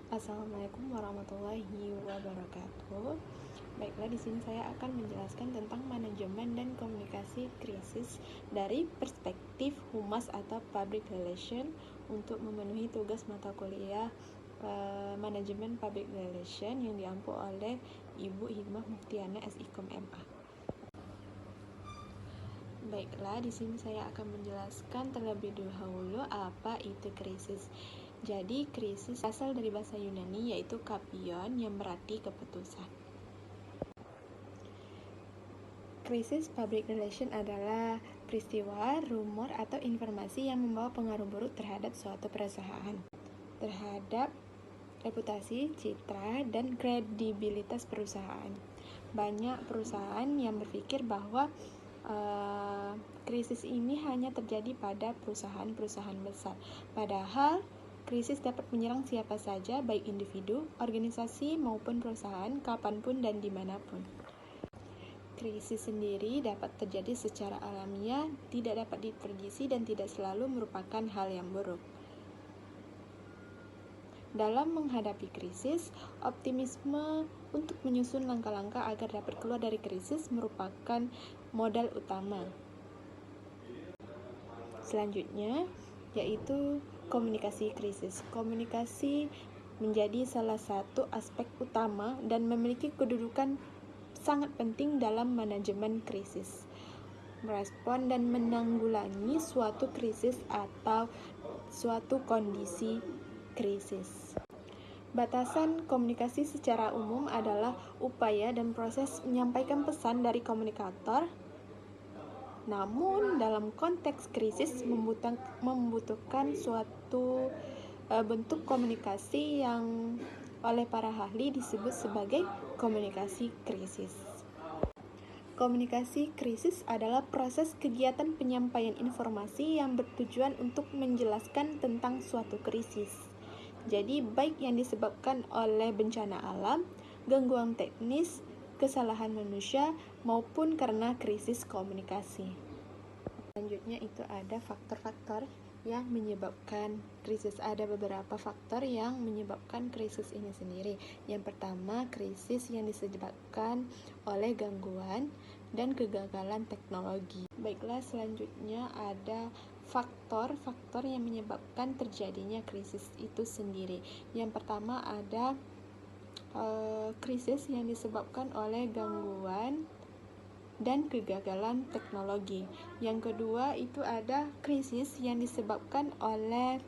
Assalamualaikum warahmatullahi wabarakatuh. Baiklah, di sini saya akan menjelaskan tentang manajemen dan komunikasi krisis dari perspektif humas atau public relation untuk memenuhi tugas mata kuliah manajemen public relation yang diampu oleh Ibu Hikmah Muftiana SIKOM MA. Baiklah, di sini saya akan menjelaskan terlebih dahulu apa itu krisis. Jadi, krisis asal dari bahasa Yunani yaitu kapion yang berarti keputusan. Krisis public relation adalah peristiwa, rumor, atau informasi yang membawa pengaruh buruk terhadap suatu perusahaan, terhadap reputasi, citra, dan kredibilitas perusahaan. Banyak perusahaan yang berpikir bahwa krisis ini hanya terjadi pada perusahaan-perusahaan besar. Padahal krisis dapat menyerang siapa saja, baik individu, organisasi, maupun perusahaan, kapanpun dan dimanapun. Krisis sendiri dapat terjadi secara alamiah, tidak dapat diprediksi, dan tidak selalu merupakan hal yang buruk. Dalam menghadapi krisis, optimisme untuk menyusun langkah-langkah agar dapat keluar dari krisis merupakan modal utama. Selanjutnya, yaitu komunikasi krisis. Komunikasi menjadi salah satu aspek utama dan memiliki kedudukan sangat penting dalam manajemen krisis. Merespon dan menanggulangi suatu krisis atau suatu kondisi krisis. Batasan komunikasi secara umum adalah upaya dan proses menyampaikan pesan dari komunikator. Namun, dalam konteks krisis membutuhkan suatu bentuk komunikasi yang oleh para ahli disebut sebagai komunikasi krisis. Komunikasi krisis adalah proses kegiatan penyampaian informasi yang bertujuan untuk menjelaskan tentang suatu krisis. Jadi, baik yang disebabkan oleh bencana alam, gangguan teknis, kesalahan manusia, maupun karena krisis komunikasi. Selanjutnya itu ada faktor-faktor yang menyebabkan krisis. Ada beberapa faktor yang menyebabkan krisis ini sendiri. Yang pertama, krisis yang disebabkan oleh gangguan dan kegagalan teknologi. Baiklah, selanjutnya ada faktor-faktor yang menyebabkan terjadinya krisis itu sendiri. Yang pertama ada krisis yang disebabkan oleh gangguan dan kegagalan teknologi. Yang kedua itu ada krisis yang disebabkan oleh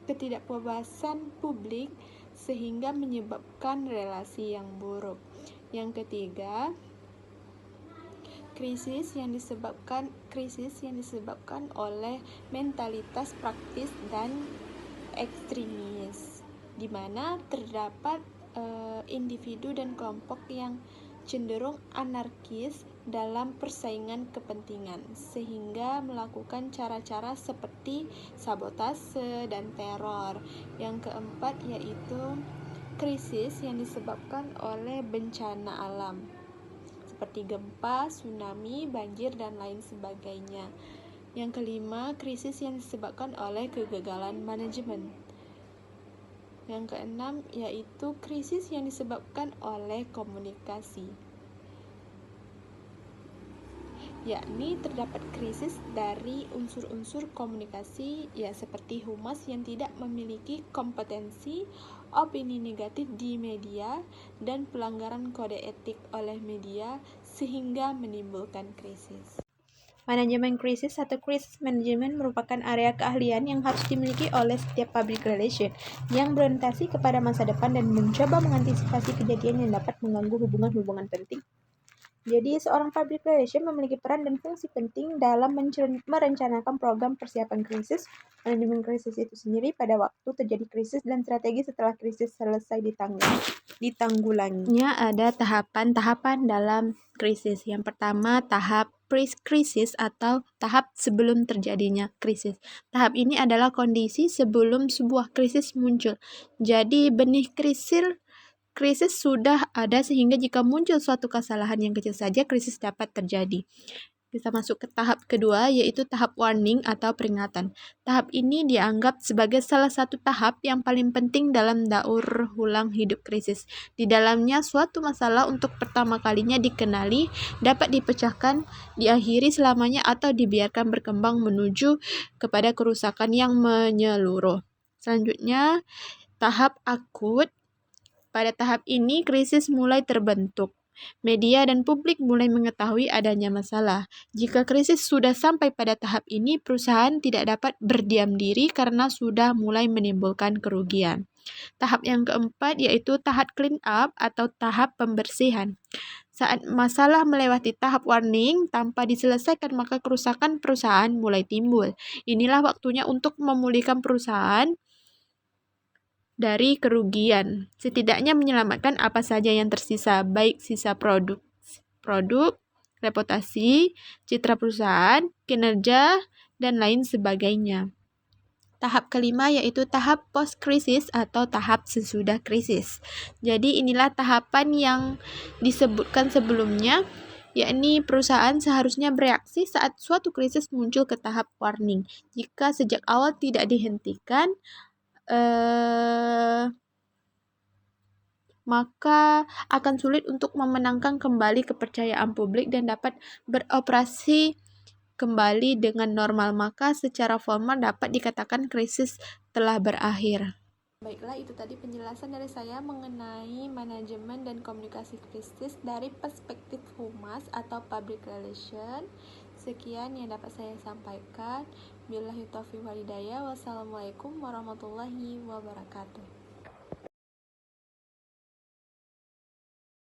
ketidakpuasan publik sehingga menyebabkan relasi yang buruk. Yang ketiga, krisis yang disebabkan oleh mentalitas praktis dan ekstremis, di mana terdapat individu dan kelompok yang cenderung anarkis dalam persaingan kepentingan, sehingga melakukan cara-cara seperti sabotase dan teror. Yang keempat yaitu krisis yang disebabkan oleh bencana alam, seperti gempa, tsunami, banjir, dan lain sebagainya. Yang kelima, krisis yang disebabkan oleh kegagalan manajemen. Yang keenam, yaitu krisis yang disebabkan oleh komunikasi, yakni terdapat krisis dari unsur-unsur komunikasi seperti humas yang tidak memiliki kompetensi, opini negatif di media, dan pelanggaran kode etik oleh media sehingga menimbulkan krisis. Manajemen krisis atau krisis manajemen merupakan area keahlian yang harus dimiliki oleh setiap public relation yang berorientasi kepada masa depan dan mencoba mengantisipasi kejadian yang dapat mengganggu hubungan-hubungan penting. Jadi, seorang public relation memiliki peran dan fungsi penting dalam merencanakan program persiapan krisis, manajemen krisis itu sendiri pada waktu terjadi krisis, dan strategi setelah krisis selesai ditanggulanginya. Ada tahapan-tahapan dalam krisis. Yang pertama, tahap pre-krisis atau tahap sebelum terjadinya krisis. Tahap ini adalah kondisi sebelum sebuah krisis muncul. Jadi, benih krisis sudah ada sehingga jika muncul suatu kesalahan yang kecil saja, krisis dapat terjadi. Kita masuk ke tahap kedua, yaitu tahap warning atau peringatan. Tahap ini dianggap sebagai salah satu tahap yang paling penting dalam daur ulang hidup krisis. Di dalamnya, suatu masalah untuk pertama kalinya dikenali, dapat dipecahkan, diakhiri selamanya, atau dibiarkan berkembang menuju kepada kerusakan yang menyeluruh. Selanjutnya, tahap akut. Pada tahap ini, krisis mulai terbentuk. Media dan publik mulai mengetahui adanya masalah. Jika krisis sudah sampai pada tahap ini, perusahaan tidak dapat berdiam diri karena sudah mulai menimbulkan kerugian. Tahap yang keempat yaitu tahap clean up atau tahap pembersihan. Saat masalah melewati tahap warning tanpa diselesaikan, maka kerusakan perusahaan mulai timbul. Inilah waktunya untuk memulihkan perusahaan dari kerugian, setidaknya menyelamatkan apa saja yang tersisa, baik sisa produk, reputasi, citra perusahaan, kinerja, dan lain sebagainya. Tahap kelima yaitu tahap post-krisis atau tahap sesudah krisis. Jadi inilah tahapan yang disebutkan sebelumnya, yakni perusahaan seharusnya bereaksi saat suatu krisis muncul ke tahap warning. Jika sejak awal tidak dihentikan, maka akan sulit untuk memenangkan kembali kepercayaan publik dan dapat beroperasi kembali dengan normal. Maka secara formal dapat dikatakan krisis telah berakhir. Baiklah, itu tadi penjelasan dari saya mengenai manajemen dan komunikasi krisis dari perspektif humas atau public relation. Sekian yang dapat saya sampaikan. Billahi taufiq wal hidayah. Wassalamualaikum warahmatullahi wabarakatuh.